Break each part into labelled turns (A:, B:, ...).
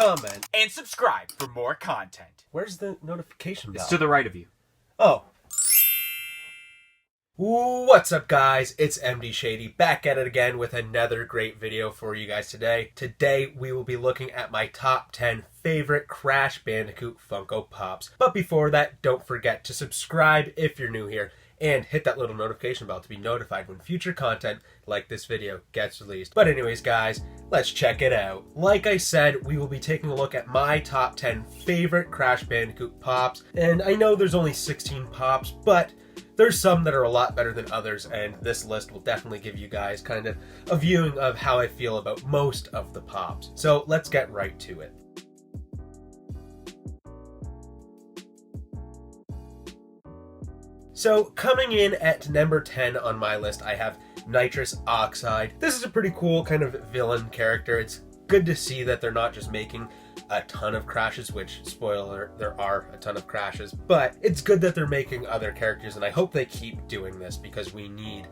A: comment,
B: and subscribe for more content.
A: Where's the notification bell?
B: It's to the right of you.
A: Oh. What's up, guys? It's MD Shady back at it again with another great video for you guys today. Today we will be looking at my top 10 favorite Crash Bandicoot Funko Pops. But before that, don't forget to subscribe if you're new here and hit that little notification bell to be notified when future content like this video gets released. But anyways, guys, let's check it out. Like I said, we will be taking a look at my top 10 favorite Crash Bandicoot Pops. And I know there's only 16 Pops, but there's some that are a lot better than others, and this list will definitely give you guys kind of a viewing of how I feel about most of the Pops. So let's get right to it. So coming in at number 10 on my list, I have Nitrous Oxide. This is a pretty cool kind of villain character. It's good to see that they're not just making a ton of Crashes, which, spoiler, there are a ton of Crashes, but it's good that they're making other characters, and I hope they keep doing this because we need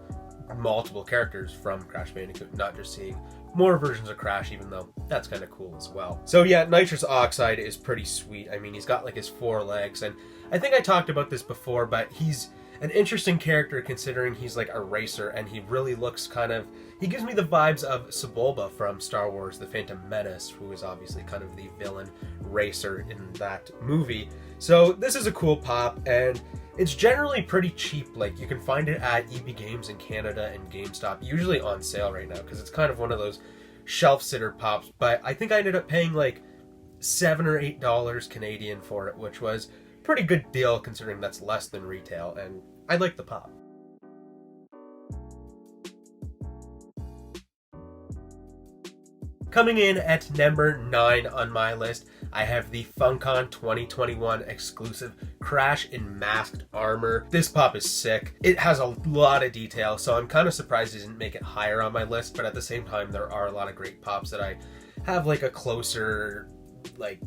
A: multiple characters from Crash Bandicoot, not just seeing more versions of Crash, even though that's kind of cool as well. So yeah, Nitrous Oxide is pretty sweet. I mean, he's got like his 4 legs, and I think I talked about this before, but he's an interesting character considering he's like a racer, and he really looks kind of, he gives me the vibes of Sebulba from Star Wars The Phantom Menace, who is obviously kind of the villain racer in that movie. So this is a cool pop, and it's generally pretty cheap. Like, you can find it at EB Games in Canada and GameStop, usually on sale right now, because it's kind of one of those shelf sitter pops. But I think I ended up paying like $7 or $8 Canadian for it, which was a pretty good deal considering that's less than retail, and I like the pop. Coming in at number 9 on my list, I have the Funcon 2021 exclusive Crash in masked armor. This pop is sick. It has a lot of detail, so I'm kind of surprised it didn't make it higher on my list, but at the same time, there are a lot of great pops that I have like a closer, like,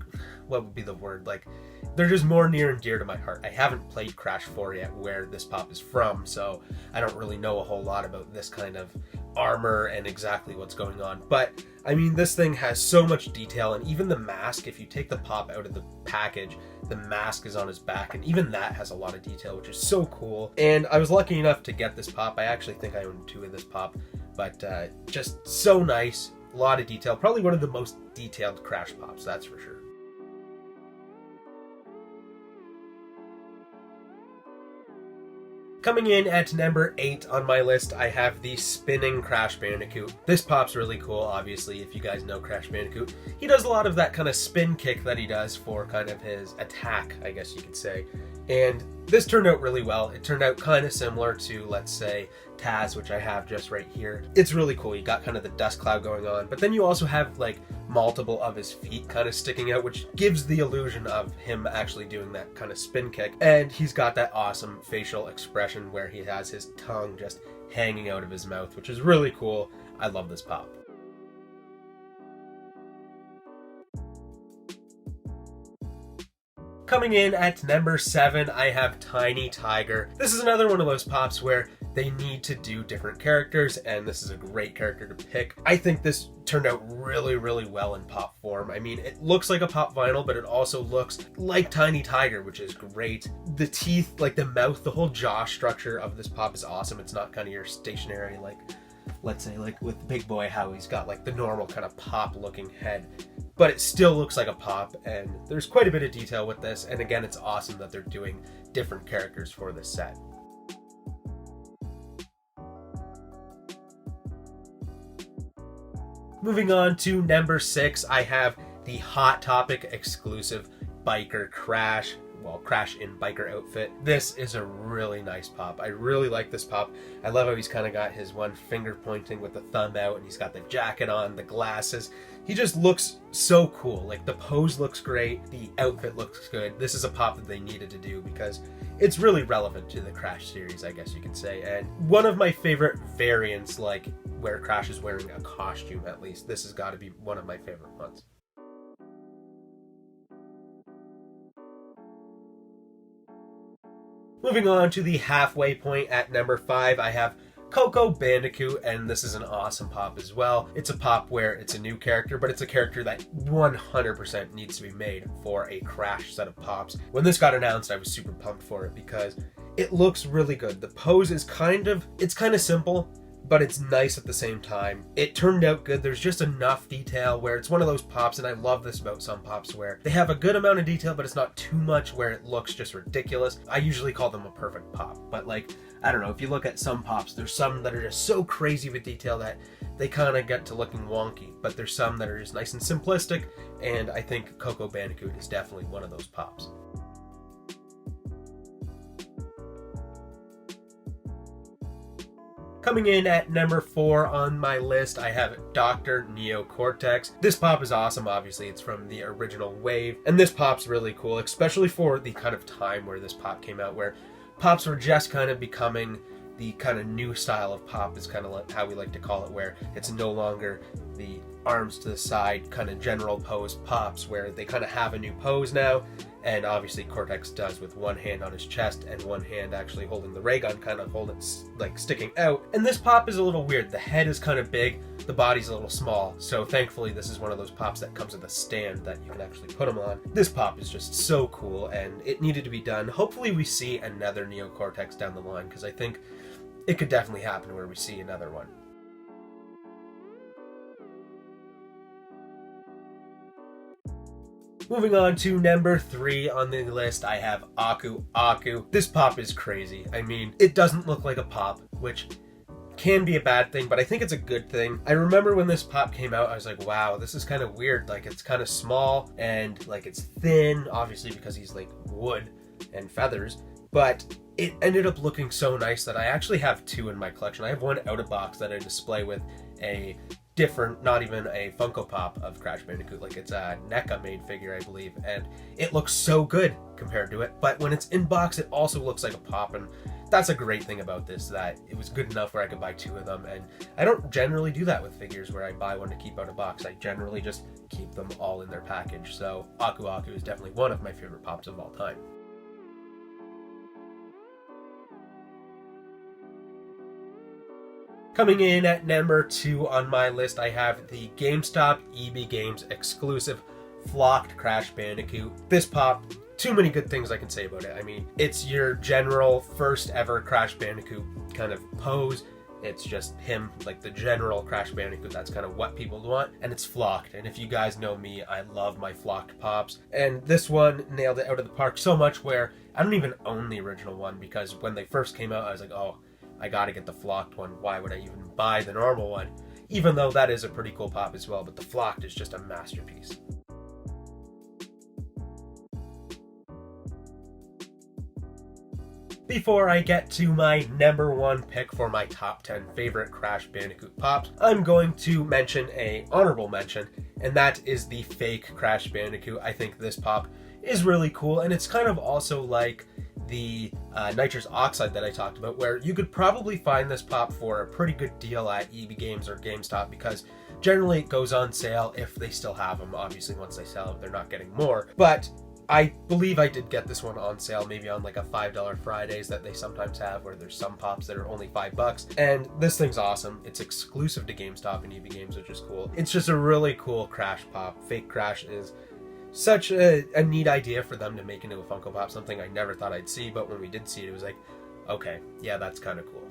A: what would be the word? Like, they're just more near and dear to my heart. I haven't played Crash 4 yet, where this pop is from, so I don't really know a whole lot about this kind of armor and exactly what's going on. But I mean, this thing has so much detail, and even the mask, if you take the pop out of the package, the mask is on his back, and even that has a lot of detail, which is so cool. And I was lucky enough to get this pop. I actually think I own 2 of this pop, but just so nice, a lot of detail. Probably one of the most detailed Crash pops, that's for sure. Coming in at number 8 on my list, I have the spinning Crash Bandicoot. This pop's really cool, obviously, if you guys know Crash Bandicoot. He does a lot of that kind of spin kick that he does for kind of his attack, I guess you could say. And this turned out really well. It turned out kind of similar to, let's say, Taz, which I have just right here. It's really cool. You got kind of the dust cloud going on, but then you also have like multiple of his feet kind of sticking out, which gives the illusion of him actually doing that kind of spin kick. And he's got that awesome facial expression where he has his tongue just hanging out of his mouth, which is really cool. I love this pop. Coming in at number 7, I have Tiny Tiger. This is another one of those pops where they need to do different characters, and this is a great character to pick. I think this turned out really, really well in pop form. I mean, it looks like a pop vinyl, but it also looks like Tiny Tiger, which is great. The teeth, like the mouth, the whole jaw structure of this pop is awesome. It's not kind of your stationary, like, let's say, like with Big Boy, how he's got like the normal kind of pop looking head, but it still looks like a pop, and there's quite a bit of detail with this. And again, it's awesome that they're doing different characters for this set. Moving on to number 6, I have the Hot Topic exclusive Biker Crash. Well, Crash in biker outfit. This is a really nice pop. I really like this pop. I love how he's kind of got his one finger pointing with the thumb out, and he's got the jacket on, the glasses. He just looks so cool. Like, the pose looks great, the outfit looks good. This is a pop that they needed to do because it's really relevant to the Crash series, I guess you could say. And one of my favorite variants, like where Crash is wearing a costume, at least. This has got to be one of my favorite ones. Moving on to the halfway point at number 5, I have Coco Bandicoot, and this is an awesome pop as well. It's a pop where it's a new character, but it's a character that 100% needs to be made for a Crash set of pops. When this got announced, I was super pumped for it because it looks really good. The pose is kind of simple, but it's nice at the same time. It turned out good. There's just enough detail where it's one of those pops, and I love this about some pops, where they have a good amount of detail, but it's not too much where it looks just ridiculous. I usually call them a perfect pop, but like, I don't know, if you look at some pops, there's some that are just so crazy with detail that they kind of get to looking wonky, but there's some that are just nice and simplistic, and I think Coco Bandicoot is definitely one of those pops. Coming in at number 4 on my list, I have Dr. Neo Cortex. This pop is awesome, obviously. It's from the original wave, and this pop's really cool, especially for the kind of time where this pop came out, where pops were just kind of becoming the kind of new style of pop, is kind of like how we like to call it, where it's no longer the arms to the side kind of general pose pops, where they kind of have a new pose now. And obviously Cortex does, with one hand on his chest and one hand actually holding the ray gun, kind of like sticking out. And this pop is a little weird. The head is kind of big, the body's a little small. So thankfully this is one of those pops that comes with a stand that you can actually put them on. This pop is just so cool, and it needed to be done. Hopefully we see another Neo Cortex down the line, because I think it could definitely happen where we see another one. Moving on to number 3 on the list, I have Aku Aku. This pop is crazy. I mean, it doesn't look like a pop, which can be a bad thing, but I think it's a good thing. I remember when this pop came out, I was like, wow, this is kind of weird. Like, it's kind of small, and like it's thin, obviously because he's like wood and feathers, but it ended up looking so nice that I actually have 2 in my collection. I have one out of box that I display with a different, not even a Funko Pop of Crash Bandicoot, like it's a NECA made figure, I believe, and it looks so good compared to it. But when it's in box, it also looks like a pop, and that's a great thing about this, that it was good enough where I could buy 2 of them. And I don't generally do that with figures where I buy one to keep out of box. I generally just keep them all in their package. So Aku Aku is definitely one of my favorite pops of all time. Coming in at number 2 on my list, I have the GameStop EB Games exclusive Flocked Crash Bandicoot. This pop, too many good things I can say about it. I mean, it's your general first ever Crash Bandicoot kind of pose. It's just him, like the general Crash Bandicoot. That's kind of what people want, and it's flocked. And if you guys know me, I love my flocked pops. And this one nailed it out of the park so much where I don't even own the original one, because when they first came out, I was like, oh, I gotta get the flocked one. Why would I even buy the normal one? Even though that is a pretty cool pop as well, but the flocked is just a masterpiece. Before I get to my number 1 pick for my top 10 favorite Crash Bandicoot pops, I'm going to mention a honorable mention, and that is the fake Crash Bandicoot. I think this pop is really cool, and it's kind of also like the Nitrous Oxide that I talked about, where you could probably find this pop for a pretty good deal at EB Games or GameStop, because generally it goes on sale if they still have them. Obviously once they sell them, they're not getting more, but I believe I did get this one on sale, maybe on like a $5 Fridays that they sometimes have, where there's some pops that are only $5. And this thing's awesome. It's exclusive to GameStop and EB Games, which is cool. It's just a really cool Crash pop. Fake Crash is such a neat idea for them to make into a Funko Pop, something I never thought I'd see, but when we did see it, it was like, okay, yeah, that's kind of cool.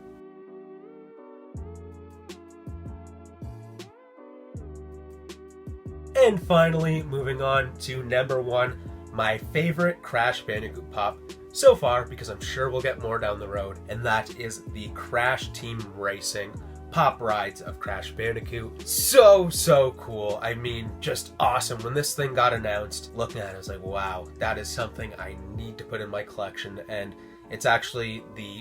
A: And finally, moving on to number 1, my favorite Crash Bandicoot pop so far, because I'm sure we'll get more down the road, and that is the Crash Team Racing pop rides of Crash Bandicoot. So cool. I mean, just awesome. When this thing got announced, looking at it, I was like, wow, that is something I need to put in my collection. And it's actually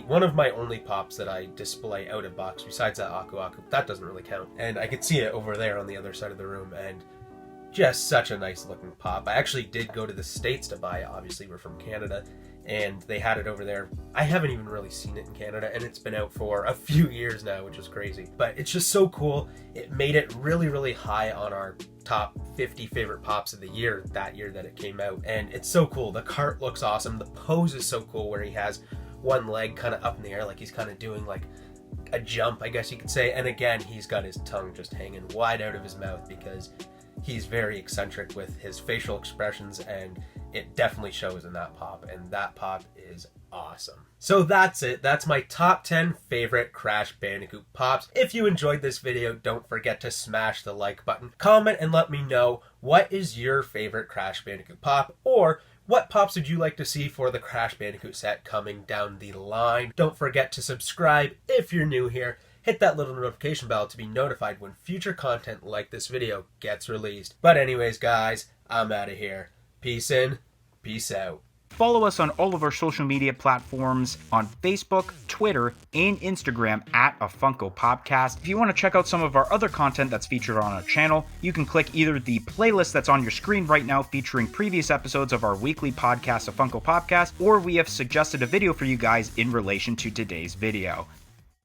A: one of my only pops that I display out of box, besides that Aku Aku. That doesn't really count. And I could see it over there on the other side of the room, and just such a nice looking pop. I actually did go to the States to buy it. Obviously, we're from Canada, and they had it over there. I haven't even really seen it in Canada, and it's been out for a few years now, which is crazy. But it's just so cool. It made it really high on our top 50 favorite pops of the year, that year that it came out. And it's so cool. The cart looks awesome. The pose is so cool, where he has one leg kind of up in the air, like he's kind of doing like a jump, I guess you could say. And again, he's got his tongue just hanging wide out of his mouth because he's very eccentric with his facial expressions, and it definitely shows in that pop, and that pop is awesome. So that's it. That's my top 10 favorite Crash Bandicoot pops. If you enjoyed this video, don't forget to smash the like button. Comment and let me know what is your favorite Crash Bandicoot pop, or what pops would you like to see for the Crash Bandicoot set coming down the line. Don't forget to subscribe if you're new here. Hit that little notification bell to be notified when future content like this video gets released. But anyways, guys, I'm out of here. Peace in, peace out.
B: Follow us on all of our social media platforms on Facebook, Twitter, and Instagram at A Funko Popcast. If you want to check out some of our other content that's featured on our channel, you can click either the playlist that's on your screen right now featuring previous episodes of our weekly podcast, A Funko Popcast, or we have suggested a video for you guys in relation to today's video.